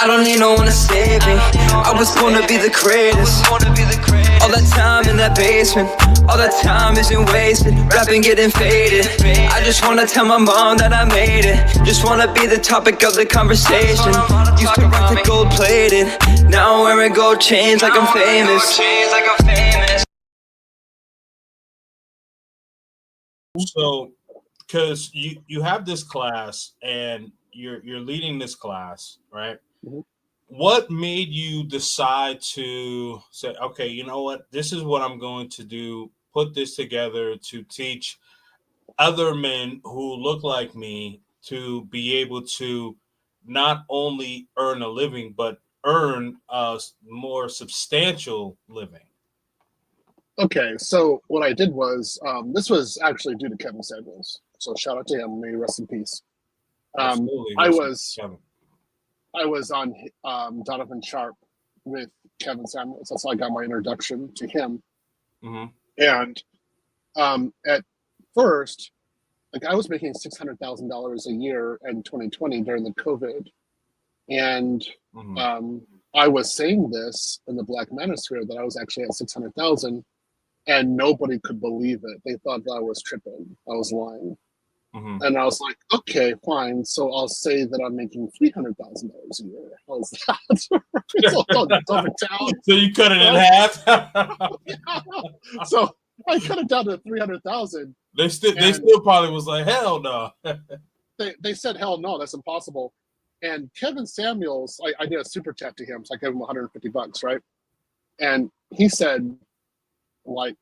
I don't need no one to save me. I was born to be the greatest. All that time in that basement, all that time isn't wasted. Rapping getting faded. I just wanna tell my mom that I made it. Just wanna be the topic of the conversation. Used to rock the gold plated. Now I'm wearing gold chains like I'm famous. So, because you have this class and you're leading this class, right? Mhm. What made you decide to say, okay, you know what, this is what I'm going to do, put this together to teach other men who look like me to be able to not only earn a living, but earn a more substantial living? Okay, so what I did was this was actually due to Kevin Samuels. So shout out to him. May he rest in peace. Absolutely. I Listen, was Kevin. I was on Donovan Sharp with Kevin Samuels. That's how I got my introduction to him. Mhm. And at first, like I was making $600,000 a year in 2020 during the COVID, and Mhm. I was saying this in the Black Manosphere that I was actually at 600,000, and nobody could believe it. They thought that I was tripping. I was lying. Mhm. And I was like, okay, fine. So I'll say that I'm making $300,000 a year. How's that? So I'll dump it down. So you cut it in Right? half. So I cut it down to 300,000. They still probably was like, hell no. They said, hell no, that's impossible. And Kevin Samuels, I did a super chat to him, so I gave him $150, right? And he said, like,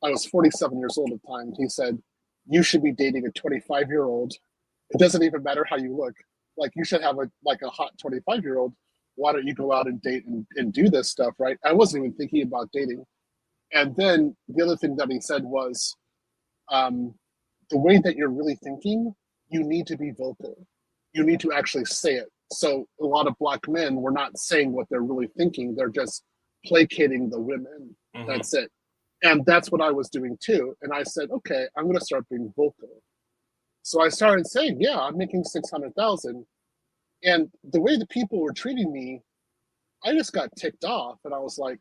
I was 47 years old at the time. He said, you should be dating a 25-year-old. It doesn't even matter how you look. Like, you should have a hot 25-year-old. Why don't you go out and date and do this stuff, right? I wasn't even thinking about dating. And then the other thing that he said was, the way that you're really thinking, you need to be vocal. You need to actually say it. So a lot of Black men were not saying what they're really thinking. They're just placating the women. Mhm. That's it. And that's what I was doing too. And I said, okay, I'm going to start being vocal. So I started saying, yeah, I'm making 600,000. And the way the people were treating me, I just got ticked off. And I was like,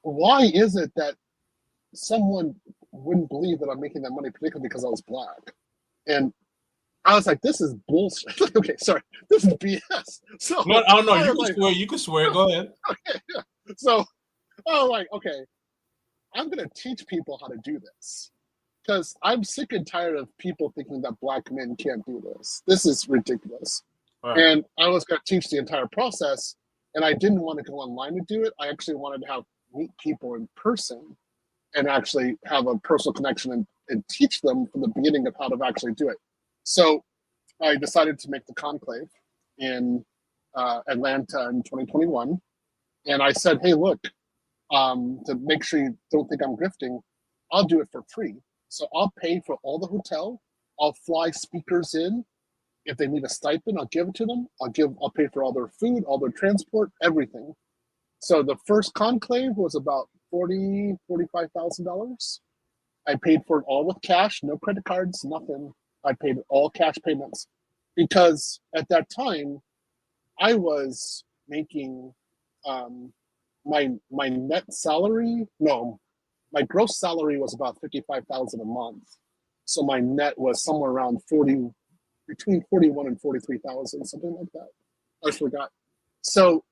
why is it that someone wouldn't believe that I'm making that money, particularly because I was Black? And I was like, this is bullshit. Okay, sorry. This is BS. So No, oh no, I you was can like, swear. You can swear. Go ahead. okay, yeah. So I was like, okay, I'm going to teach people how to do this. Because I'm sick and tired of people thinking that Black men can't do this. This is ridiculous. All right. And I was going to teach the entire process, and I didn't want to go online to do it. I actually wanted to meet people in person and actually have a personal connection and teach them from the beginning of how to actually do it. So I decided to make the conclave in Atlanta in 2021. And I said, hey, look, to make sure you don't think I'm grifting, I'll do it for free. So I'll pay for all the hotel. I'll fly speakers in. If they need a stipend, I'll give it to them. I'll pay for all their food, all their transport, everything. So the first conclave was about $45,000. I paid for it all with cash, no credit cards, nothing. I paid all cash payments because at that time I was making my net salary. No, my gross salary was about 55,000 a month. So my net was somewhere around between 41 and 43,000, something like that. I forgot. So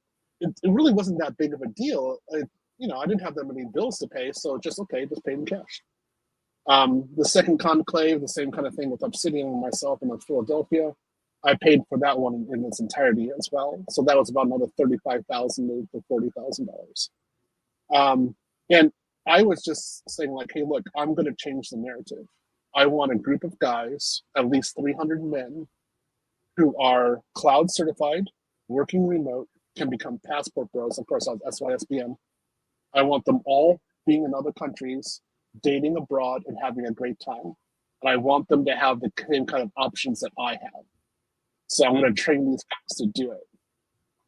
it really wasn't that big of a deal. I didn't have that many bills to pay, so just pay in cash. The second conclave, the same kind of thing with Obsidian and myself in Philadelphia. I paid for that one in its entirety as well. So that was about another $35,000 to $40,000. And I was just saying like, hey, look, I'm going to change the narrative. I want a group of guys, at least 300 men, who are cloud certified, working remote, can become passport bros. Of course, I was SYSBM. I want them all being in other countries, dating abroad, and having a great time. And I want them to have the same kind of options that I have. So I'm going to train these guys to do it.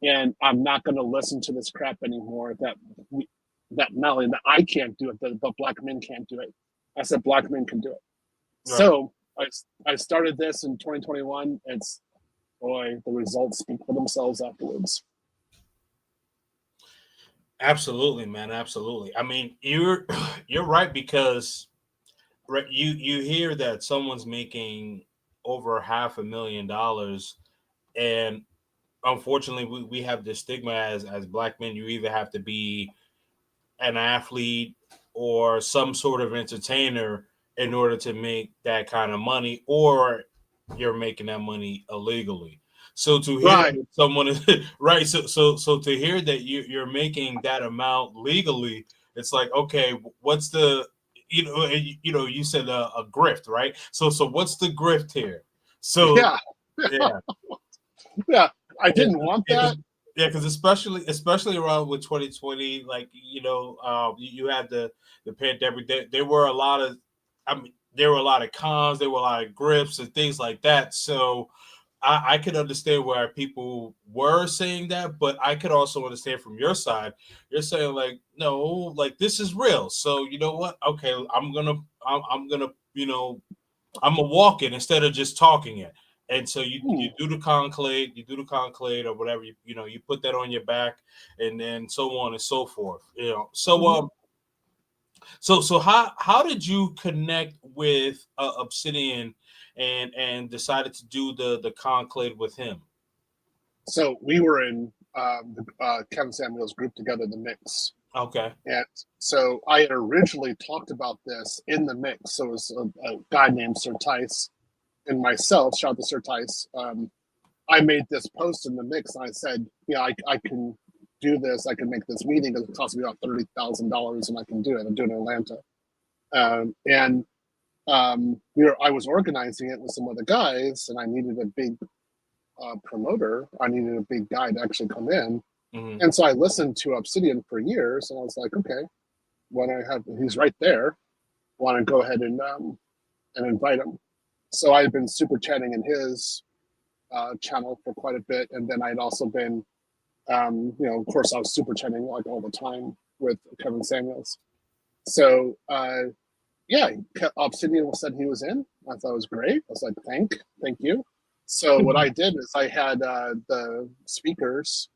And I'm not going to listen to this crap anymore that not only that I can't do it, but Black men can't do it. I said Black men can do it. Right. So I started this in 2021. boy, the results speak for themselves afterwards. Absolutely, man. Absolutely. I mean, you're right because right, you hear that someone's making over $500,000, and unfortunately, we have this stigma as black men. You either have to be an athlete or some sort of entertainer in order to make that kind of money, or you're making that money illegally. So to hear Right. someone is right, so to hear that you're making that amount legally, it's like, okay, what's the you said a grift, right? So what's the grift here? So Yeah. yeah, Yeah. I yeah, didn't want yeah, that. because especially around with 2020, like you had the pandemic. There were a lot of, I mean, there were a lot of cons, there were a lot of grips and things like that. So I could understand where people were saying that, but I could also understand from your side. You're saying like, no, like this is real. So you know what? Okay, I'm gonna I'm gonna walk it instead of just talking it. And so you do the conclave, or whatever, you put that on your back, and then so on and so forth. So so how did you connect with Obsidian and decided to do the conclave with him? So we were in Kevin Samuel's group together, the Mix. Okay. And so I had originally talked about this in the Mix. So it was a guy named Sir Tice and myself, shout out to Sir Tice. I made this post in the Mix, and I said, yeah, I can do this. I can make this meeting because it costs me about $30,000, and I can do it. I'm doing it in Atlanta. And I was organizing it with some other guys, and I needed a big promoter. I needed a big guy to actually come in. Mm-hmm. And so I listened to Obsidian for years, and I was like, okay, when I have, he's right there, want to go ahead and invite him. So I had been super chatting in his channel for quite a bit, and then I'd also been, of course, I was super chatting like all the time with Kevin Samuels. So yeah, Obsidian said he was in. I thought it was great. I was like, thank you. So what I did is I had the speakers.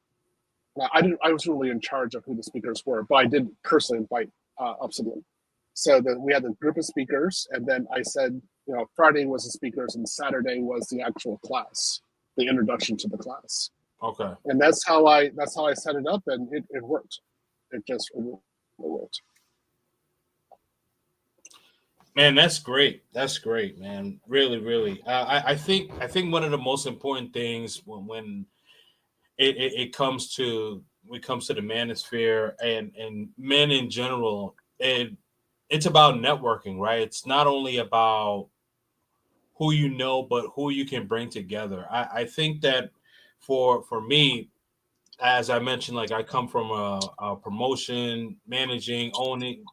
I was really in charge of who the speakers were, but I did personally invite Obsidian. So we had the group of speakers, and then I said, Friday was the speakers, and Saturday was the actual class, the introduction to the class. Okay. And that's how I set it up, and it worked. It worked. Man, that's great. That's great, man. Really, really. I think one of the most important things when it comes to the manosphere and men in general, it's about networking, right? It's not only about who you know, but who you can bring together. I think that for me, as I mentioned, like I come from a promotion, managing, owning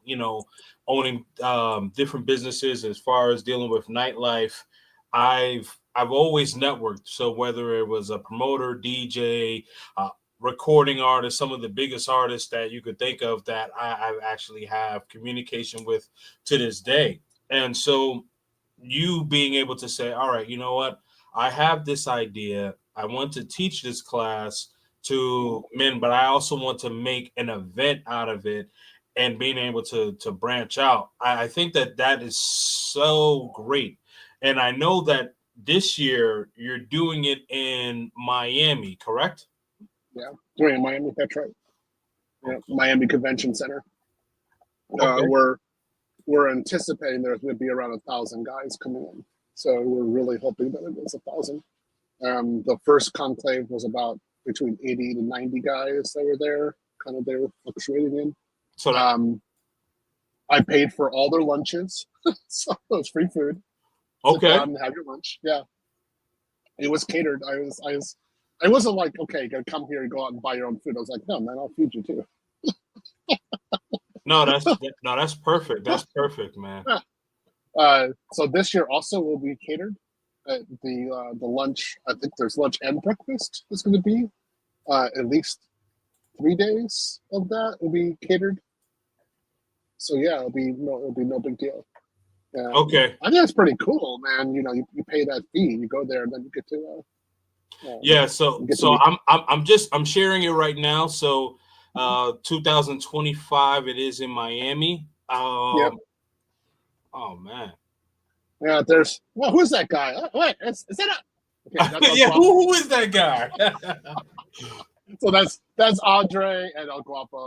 different businesses as far as dealing with nightlife. I've always networked. So whether it was a promoter, DJ, recording artist, some of the biggest artists that you could think of that I actually have communication with to this day. And so you being able to say, all right, you know what? I have this idea. I want to teach this class to men, but I also want to make an event out of it and being able to branch out. I think that is so great. And I know that this year you're doing it in Miami, correct? Yeah, doing it in Miami. That's right. Yeah, Miami Convention Center. Okay. We're anticipating there's going to be around 1,000 guys coming in. So we're really hoping that it is 1,000. The first conclave was about between 80 to 90 guys that were there, kind of they were fluctuating in. So I paid for all their lunches, so it was free food. Okay. Sit down and have your lunch. Yeah, it was catered. I wasn't like, okay, you gotta come here and go out and buy your own food. I was like, no, man, I'll feed you too. No, that's perfect. That's perfect, man. So this year also will be catered. The lunch, I think there's lunch and breakfast is going to be at least 3 days of that will be catered. So yeah, it'll be no big deal. Okay. I think it's pretty cool, man. You pay that fee, you go there, and then you get to Yeah, so get to so meet- I'm sharing it right now. So 2025 it is in Miami. Yep. Oh man. Yeah, there's who's that guy? Oh, wait, is that a okay, that's Yeah, El Guapo. who is that guy? So that's Andre and El Guapo.